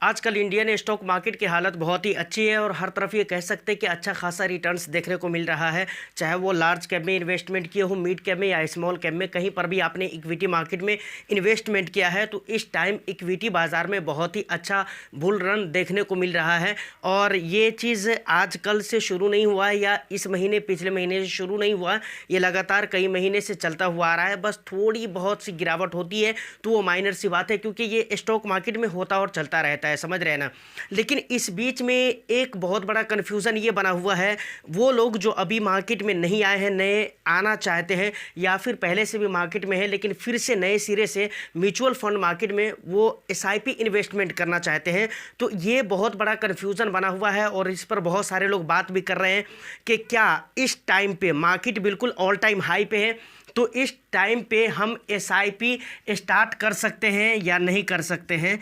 आजकल Indian stock market की हालत बहुत ही अच्छी है और हर तरफ ये कह सकते हैं कि अच्छा खासा रिटर्न्स देखने को मिल रहा है। चाहे वो लार्ज कैप में इन्वेस्टमेंट किए हो, मिड कैप में या स्मॉल कैप में, कहीं पर भी आपने इक्विटी मार्केट में इन्वेस्टमेंट किया है तो इस टाइम इक्विटी बाज़ार में बहुत ही अच्छा बुल रन देखने को मिल रहा है। और ये चीज़ आज कल से शुरू नहीं हुआ है या इस महीने पिछले महीने से शुरू नहीं हुआ, ये लगातार कई महीने से चलता हुआ आ रहा है। बस थोड़ी बहुत सी गिरावट होती है तो वो माइनर सी बात है, क्योंकि ये स्टॉक मार्केट में होता और चलता रहता है, समझ रहे हैं ना। लेकिन इस बीच में एक बहुत बड़ा कन्फ्यूज़न ये बना हुआ है, वो लोग जो अभी मार्केट में नहीं आए हैं, नए आना चाहते हैं या फिर पहले से भी मार्केट में है लेकिन फिर से नए सिरे से म्यूचुअल फंड मार्केट में वो एसआईपी इन्वेस्टमेंट करना चाहते हैं, तो ये बहुत बड़ा कन्फ्यूज़न बना हुआ है। और इस पर बहुत सारे लोग बात भी कर रहे हैं कि क्या इस टाइम पे मार्केट बिल्कुल ऑल टाइम हाई पे है, तो इस टाइम पे हम एसआईपी स्टार्ट कर सकते हैं या नहीं कर सकते हैं।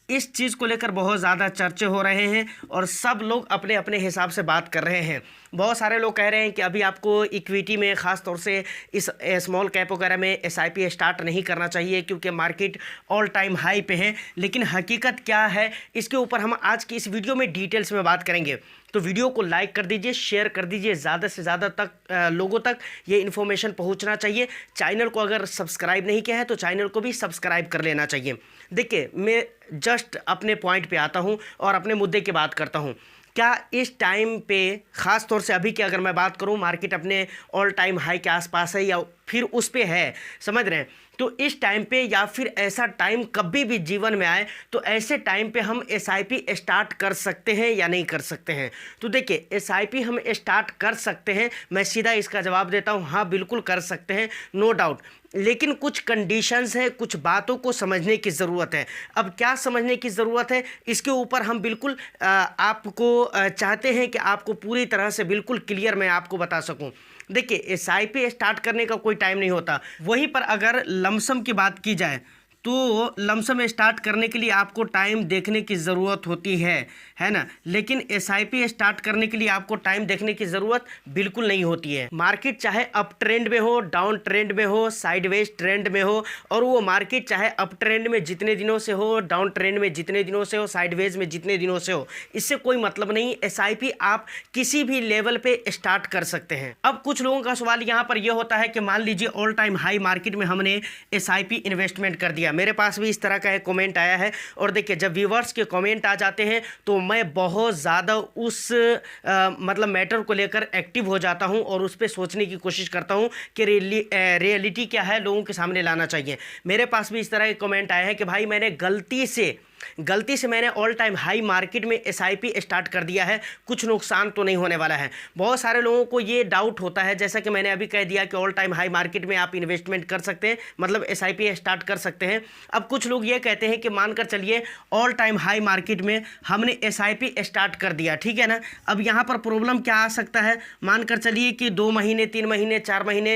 इस चीज़ को लेकर बहुत ज़्यादा चर्चे हो रहे हैं और सब लोग अपने अपने हिसाब से बात कर रहे हैं। बहुत सारे लोग कह रहे हैं कि अभी आपको इक्विटी में ख़ास तौर से इस स्मॉल कैप वगैरह में एसआईपी स्टार्ट नहीं करना चाहिए क्योंकि मार्केट ऑल टाइम हाई पे है। लेकिन हकीकत क्या है, इसके ऊपर हम आज की इस वीडियो में डिटेल्स में बात करेंगे। तो वीडियो को लाइक कर दीजिए, शेयर कर दीजिए, ज़्यादा से ज़्यादा लोगों तक ये इन्फॉर्मेशन पहुंचना चाहिए। चैनल को अगर सब्सक्राइब नहीं किया है तो चैनल को भी सब्सक्राइब कर लेना चाहिए। देखिए, मैं जस्ट अपने पॉइंट पे आता हूं और अपने मुद्दे की बात करता हूं। क्या इस टाइम पे ख़ास तौर से अभी की अगर मैं बात करूं, मार्केट अपने ऑल टाइम हाई के आसपास है या फिर उस पे है, समझ रहे हैं। तो इस टाइम पे या फिर ऐसा टाइम कभी भी जीवन में आए तो ऐसे टाइम पे हम एसआईपी स्टार्ट कर सकते हैं या नहीं कर सकते हैं। तो देखिए, एसआईपी हम स्टार्ट कर सकते हैं, मैं सीधा इसका जवाब देता हूं, हाँ बिल्कुल कर सकते हैं, नो डाउट। लेकिन कुछ कंडीशंस हैं, कुछ बातों को समझने की ज़रूरत है। अब क्या समझने की ज़रूरत है, इसके ऊपर हम बिल्कुल आपको चाहते हैं कि आपको पूरी तरह से बिल्कुल क्लियर मैं आपको बता सकूं। देखिए, एसआईपी स्टार्ट करने का कोई टाइम नहीं होता। वहीं पर अगर लमसम की बात की जाए तो लमसम स्टार्ट करने के लिए आपको टाइम देखने की ज़रूरत होती है ना। लेकिन एसआईपी स्टार्ट करने के लिए आपको टाइम देखने की ज़रूरत बिल्कुल नहीं होती है। मार्केट चाहे अप ट्रेंड में हो, डाउन ट्रेंड में हो, साइडवेज ट्रेंड में हो, और वो मार्केट चाहे अप ट्रेंड में जितने दिनों से हो, डाउन ट्रेंड में जितने दिनों से हो, साइडवेज में जितने दिनों से हो, इससे कोई मतलब नहीं। एसआईपी आप किसी भी लेवल पे स्टार्ट कर सकते हैं। अब कुछ लोगों का सवाल यहाँ पर यह होता है कि मान लीजिए ऑल टाइम हाई मार्केट में हमने एसआईपी इन्वेस्टमेंट कर दिया, मेरे पास भी इस तरह का एक कमेंट आया है। और देखिए, जब व्यूवर्स के कमेंट आ जाते हैं तो मैं बहुत ज़्यादा उस मतलब मैटर को लेकर एक्टिव हो जाता हूं और उस पर सोचने की कोशिश करता हूं कि रियलिटी क्या है, लोगों के सामने लाना चाहिए। मेरे पास भी इस तरह के कमेंट आए हैं कि भाई मैंने गलती से मैंने ऑल टाइम हाई मार्केट में एसआईपी स्टार्ट कर दिया है, कुछ नुकसान तो नहीं होने वाला है। बहुत सारे लोगों को ये डाउट होता है, जैसा कि मैंने अभी कह दिया कि ऑल टाइम हाई मार्केट में आप इन्वेस्टमेंट कर सकते हैं, मतलब एसआईपी स्टार्ट कर सकते हैं। अब कुछ लोग ये कहते हैं कि मानकर चलिए ऑल टाइम हाई मार्केट में हमने एसआईपी स्टार्ट कर दिया, ठीक है ना। अब यहाँ पर प्रॉब्लम क्या आ सकता है, मानकर चलिए कि 2 महीने 3 महीने 4 महीने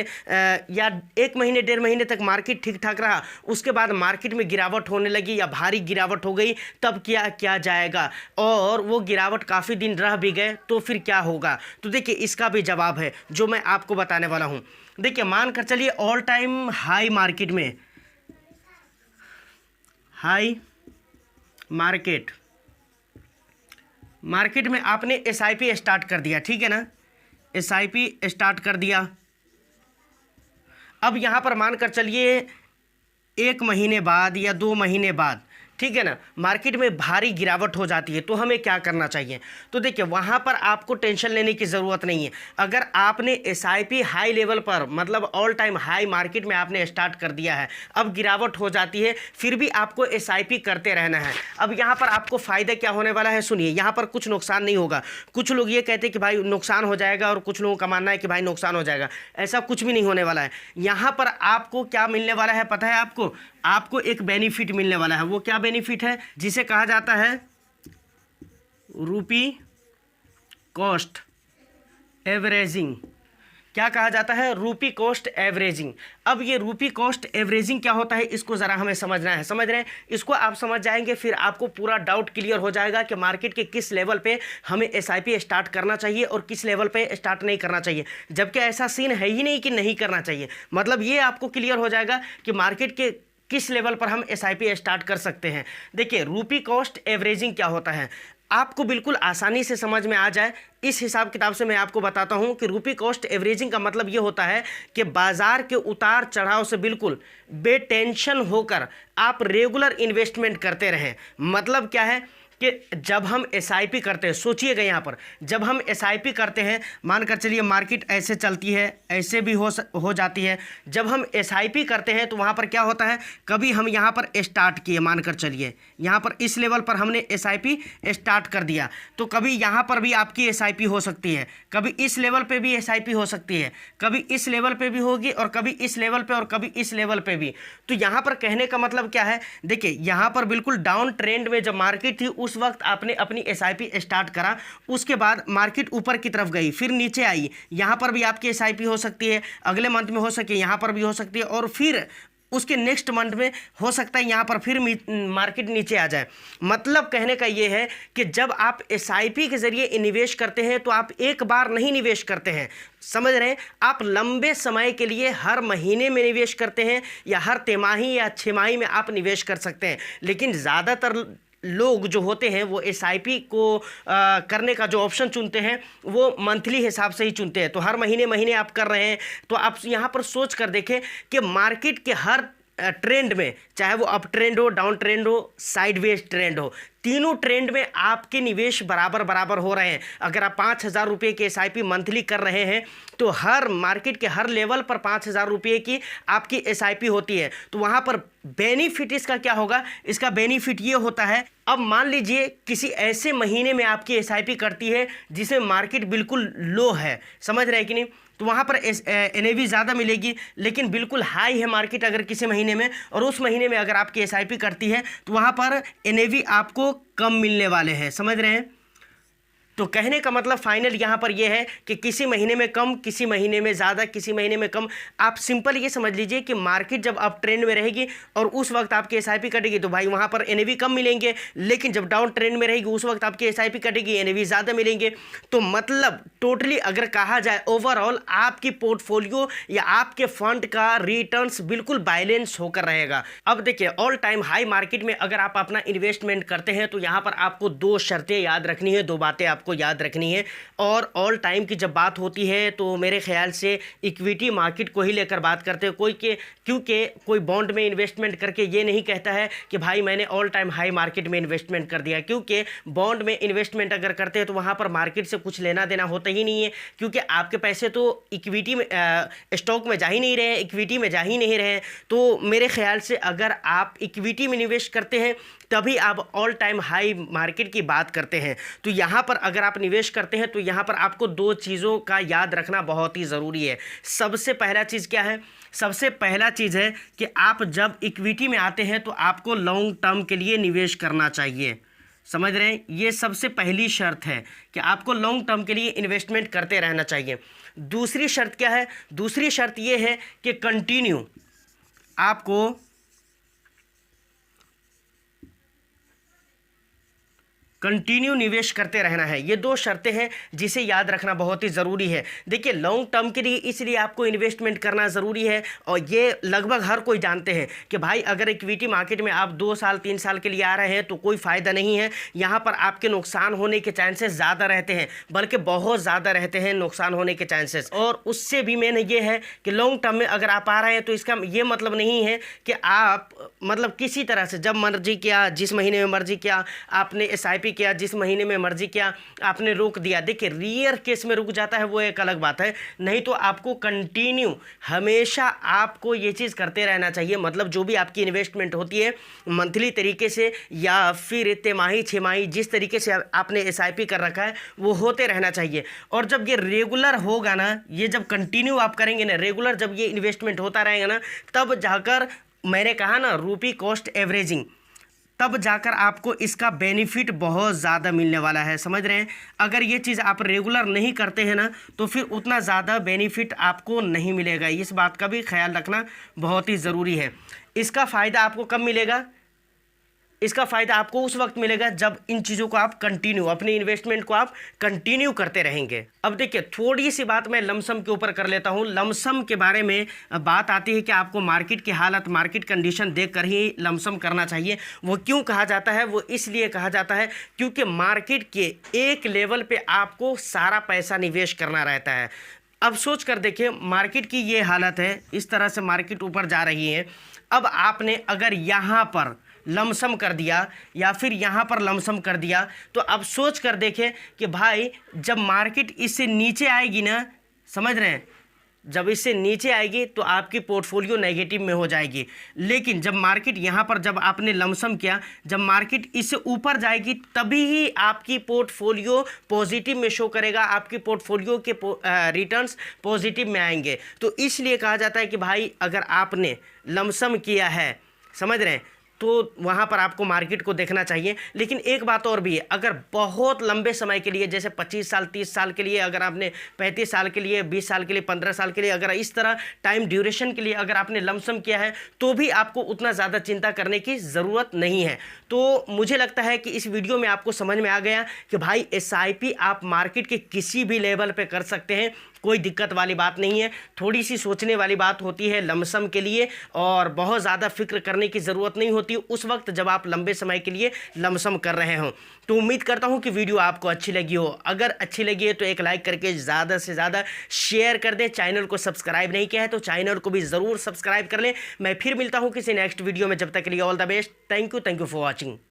या 1 महीने 1.5 महीने तक मार्केट ठीक ठाक रहा, उसके बाद मार्केट में गिरावट होने लगी या भारी गिरावट हो गई, तब क्या किया जाएगा। और वो गिरावट काफ़ी दिन रह भी गए तो फिर क्या होगा। तो देखिए, इसका भी जवाब है जो मैं आपको बताने वाला हूं। देखिए, मान कर चलिए ऑल टाइम हाई मार्केट में मार्केट में आपने एसआईपी स्टार्ट कर दिया, ठीक है ना, एसआईपी स्टार्ट कर दिया। अब यहां पर मान कर चलिए 1 महीने बाद या 2 महीने बाद, ठीक है ना, मार्केट में भारी गिरावट हो जाती है, तो हमें क्या करना चाहिए। तो देखिए, वहाँ पर आपको टेंशन लेने की ज़रूरत नहीं है। अगर आपने एसआईपी हाई लेवल पर, मतलब ऑल टाइम हाई मार्केट में आपने स्टार्ट कर दिया है, अब गिरावट हो जाती है, फिर भी आपको एसआईपी करते रहना है। अब यहाँ पर आपको फ़ायदा क्या होने वाला है, सुनिए, यहाँ पर कुछ नुकसान नहीं होगा। कुछ लोग ये कहते हैं कि भाई नुकसान हो जाएगा और कुछ लोगों का मानना है कि भाई नुकसान हो जाएगा। ऐसा कुछ भी नहीं होने वाला है। यहाँ पर आपको क्या मिलने वाला है पता है, आपको एक बेनिफिट मिलने वाला है। वो क्या बेनिफिट है, जिसे कहा जाता है रूपी कॉस्ट एवरेजिंग। क्या कहा जाता है, रूपी कॉस्ट एवरेजिंग। अब ये रूपी कॉस्ट एवरेजिंग क्या होता है, इसको ज़रा हमें समझना है। समझ रहे हैं, इसको आप समझ जाएंगे फिर आपको पूरा डाउट क्लियर हो जाएगा कि मार्केट के किस लेवल पे हमें एसआईपी स्टार्ट करना चाहिए और किस लेवल पे स्टार्ट नहीं करना चाहिए। जबकि ऐसा सीन है ही नहीं कि नहीं करना चाहिए। मतलब ये आपको क्लियर हो जाएगा कि मार्केट के किस लेवल पर हम एसआईपी स्टार्ट कर सकते हैं। देखिए रूपी कॉस्ट एवरेजिंग क्या होता है, आपको बिल्कुल आसानी से समझ में आ जाए इस हिसाब किताब से मैं आपको बताता हूं कि रूपी कॉस्ट एवरेजिंग का मतलब ये होता है कि बाजार के उतार चढ़ाव से बिल्कुल बेटेंशन होकर आप रेगुलर इन्वेस्टमेंट करते रहें। मतलब क्या है कि जब हम एसआईपी करते हैं, सोचिएगा यहाँ पर जब हम एसआईपी करते हैं, मानकर चलिए मार्केट ऐसे चलती है, ऐसे भी हो जाती है। जब हम एसआईपी करते हैं तो वहाँ पर क्या होता है, कभी हम यहाँ पर स्टार्ट किए, मानकर चलिए यहाँ पर इस लेवल पर हमने एसआईपी स्टार्ट कर दिया, तो कभी यहाँ पर भी आपकी एसआईपी हो सकती है, कभी इस लेवल पे भी एसआईपी हो सकती है, कभी इस लेवल पे भी होगी और कभी इस लेवल पे और कभी इस लेवल पे भी। तो यहाँ पर कहने का मतलब क्या है, देखिए यहाँ पर बिल्कुल डाउन ट्रेंड में जब मार्केट थी उस वक्त आपने अपनी एसआईपी स्टार्ट करा, उसके बाद मार्केट ऊपर की तरफ गई, फिर नीचे आई, यहाँ पर भी आपकी एसआईपी हो सकती है, अगले मंथ में हो सके यहाँ पर भी हो सकती है, और फिर उसके नेक्स्ट मंथ में हो सकता है यहाँ पर फिर मार्केट नीचे आ जाए। मतलब कहने का ये है कि जब आप एसआईपी के ज़रिए निवेश करते हैं तो आप एक बार नहीं निवेश करते हैं, समझ रहे हैं, आप लंबे समय के लिए हर महीने में निवेश करते हैं या हर तिमाही या छमाही में आप निवेश कर सकते हैं। लेकिन ज़्यादातर लोग जो होते हैं वो एसआईपी को करने का जो ऑप्शन चुनते हैं वो मंथली हिसाब से ही चुनते हैं। तो हर महीने महीने आप कर रहे हैं, तो आप यहाँ पर सोच कर देखें कि मार्केट के हर ट्रेंड में, चाहे वो अप ट्रेंड हो, डाउन ट्रेंड हो, साइडवेज ट्रेंड हो, तीनों ट्रेंड में आपके निवेश बराबर बराबर हो रहे हैं। अगर आप 5,000 रुपये की एसआईपी मंथली कर रहे हैं तो हर मार्केट के हर लेवल पर 5,000 रुपये की आपकी एसआईपी होती है। तो वहाँ पर बेनिफिट इसका क्या होगा, इसका बेनिफिट ये होता है, अब मान लीजिए किसी ऐसे महीने में आपकी एसआईपी करती है जिसमें मार्केट बिल्कुल लो है, समझ रहे हैं कि नहीं, तो वहाँ पर एनएवी ज़्यादा मिलेगी, लेकिन बिल्कुल हाई है मार्केट अगर किसी महीने में, और उस महीने में अगर आपकी एसआईपी करती है तो वहाँ पर एनएवी आपको कम मिलने वाले हैं, समझ रहे हैं। तो कहने का मतलब फाइनल यहाँ पर यह है कि किसी महीने में कम, किसी महीने में ज़्यादा, किसी महीने में कम। आप सिंपल ये समझ लीजिए कि मार्केट जब अप ट्रेंड में रहेगी और उस वक्त आपकी एसआईपी कटेगी तो भाई वहाँ पर एनएवी कम मिलेंगे, लेकिन जब डाउन ट्रेंड में रहेगी उस वक्त आपकी एसआईपी कटेगी, एनएवी ज़्यादा मिलेंगे। तो मतलब टोटली अगर कहा जाए ओवरऑल आपकी पोर्टफोलियो या आपके फंड का रिटर्न्स बिल्कुल बैलेंस होकर रहेगा। अब देखिए ऑल टाइम हाई मार्केट में अगर आप अपना इन्वेस्टमेंट करते हैं तो यहाँ पर आपको दो शर्तें याद रखनी है, दो बातें आपको याद रखनी है। और ऑल टाइम की जब बात होती है तो मेरे ख्याल से इक्विटी मार्केट को ही लेकर बात करते हैं क्योंकि कोई बॉन्ड में इन्वेस्टमेंट करके ये नहीं कहता है कि भाई मैंने ऑल टाइम हाई मार्केट में इन्वेस्टमेंट कर दिया, क्योंकि बॉन्ड में इन्वेस्टमेंट अगर करते हैं तो वहाँ पर मार्केट से कुछ लेना देना होता ही नहीं है, क्योंकि आपके पैसे तो इक्विटी में स्टॉक में जा ही नहीं रहे, इक्विटी में जा ही नहीं रहे। तो मेरे ख्याल से अगर आप इक्विटी में निवेश करते हैं तभी आप ऑल टाइम हाई मार्केट की बात करते हैं। तो यहाँ पर अगर आप निवेश करते हैं तो यहाँ पर आपको दो चीज़ों का याद रखना बहुत ही ज़रूरी है। सबसे पहला चीज़ क्या है, सबसे पहला चीज़ है कि आप जब इक्विटी में आते हैं तो आपको लॉन्ग टर्म के लिए निवेश करना चाहिए, समझ रहे हैं, ये सबसे पहली शर्त है कि आपको लॉन्ग टर्म के लिए इन्वेस्टमेंट करते रहना चाहिए। दूसरी शर्त क्या है, दूसरी शर्त ये है कि कंटिन्यू आपको कंटिन्यू निवेश करते रहना है। ये दो शर्तें हैं जिसे याद रखना बहुत ही ज़रूरी है। देखिए लॉन्ग टर्म के लिए इसलिए आपको इन्वेस्टमेंट करना ज़रूरी है, और ये लगभग हर कोई जानते हैं कि भाई अगर इक्विटी मार्केट में आप 2 साल 3 साल के लिए आ रहे हैं तो कोई फ़ायदा नहीं है, यहाँ पर आपके नुकसान होने के चांसेस ज़्यादा रहते हैं, बल्कि बहुत ज़्यादा रहते हैं नुकसान होने के चांसेस। और उससे भी मेन ये है कि लॉन्ग टर्म में अगर आप आ रहे हैं तो इसका ये मतलब नहीं है कि आप मतलब किसी तरह से जब मर्जी किया, जिस महीने में मर्जी किया आपने एसआईपी किया, जिस महीने में मर्जी किया आपने रोक दिया। देखिए रियर केस में रुक जाता है वो एक अलग बात है, नहीं तो आपको कंटिन्यू हमेशा आपको ये चीज़ करते रहना चाहिए। मतलब जो भी आपकी इन्वेस्टमेंट होती है मंथली तरीके से या फिर तिमाही छमाही, जिस तरीके से आपने एसआईपी कर रखा है वो होते रहना चाहिए। और जब ये रेगुलर होगा ना, ये जब कंटिन्यू आप करेंगे ना, रेगुलर जब ये इन्वेस्टमेंट होता रहेगा ना, तब जाकर मैंने कहा ना रूपी कॉस्ट एवरेजिंग, तब जाकर आपको इसका बेनिफिट बहुत ज़्यादा मिलने वाला है, समझ रहे हैं। अगर ये चीज़ आप रेगुलर नहीं करते हैं ना तो फिर उतना ज़्यादा बेनिफिट आपको नहीं मिलेगा, इस बात का भी ख्याल रखना बहुत ही ज़रूरी है। इसका फ़ायदा आपको कब मिलेगा, इसका फ़ायदा आपको उस वक्त मिलेगा जब इन चीज़ों को आप कंटिन्यू, अपने इन्वेस्टमेंट को आप कंटिन्यू करते रहेंगे। अब देखिए, थोड़ी सी बात मैं लमसम के ऊपर कर लेता हूँ। लमसम के बारे में बात आती है कि आपको मार्केट की हालत, मार्केट कंडीशन देखकर ही लमसम करना चाहिए। वो क्यों कहा जाता है? वो इसलिए कहा जाता है क्योंकि मार्केट के एक लेवल पे आपको सारा पैसा निवेश करना रहता है। अब सोच कर देखिए, मार्केट की ये हालत है, इस तरह से मार्केट ऊपर जा रही है। अब आपने अगर यहाँ पर लमसम कर दिया या फिर यहाँ पर लमसम कर दिया, तो अब सोच कर देखें कि भाई जब मार्केट इससे नीचे आएगी ना, समझ रहे हैं, जब इससे नीचे आएगी तो आपकी पोर्टफोलियो नेगेटिव में हो जाएगी। लेकिन जब मार्केट यहाँ पर, जब आपने लमसम किया, जब मार्केट इससे ऊपर जाएगी तभी ही आपकी पोर्टफोलियो पॉजिटिव में शो करेगा, आपकी पोर्टफोलियो के रिटर्न्स पॉजिटिव में आएंगे। तो इसलिए कहा जाता है कि भाई अगर आपने लमसम किया है, समझ रहे हैं, तो वहाँ पर आपको मार्केट को देखना चाहिए। लेकिन एक बात और भी है, अगर बहुत लंबे समय के लिए, जैसे 25 साल 30 साल के लिए, अगर आपने 35 साल के लिए, 20 साल के लिए, 15 साल के लिए, अगर इस तरह टाइम ड्यूरेशन के लिए अगर आपने लमसम किया है, तो भी आपको उतना ज़्यादा चिंता करने की ज़रूरत नहीं है। तो मुझे लगता है कि इस वीडियो में आपको समझ में आ गया कि भाई SIP आप मार्केट के किसी भी लेवल पर कर सकते हैं, कोई दिक्कत वाली बात नहीं है। थोड़ी सी सोचने वाली बात होती है लमसम के लिए, और बहुत ज़्यादा फिक्र करने की ज़रूरत नहीं होती उस वक्त जब आप लंबे समय के लिए लमसम कर रहे हों। तो उम्मीद करता हूं कि वीडियो आपको अच्छी लगी हो। अगर अच्छी लगी है तो एक लाइक करके ज़्यादा से ज़्यादा शेयर कर दें। चैनल को सब्सक्राइब नहीं किया है तो चैनल को भी ज़रूर सब्सक्राइब कर लें। मैं फिर मिलता हूँ किसी नेक्स्ट वीडियो में, जब तक के लिए all the best. Thank you for watching.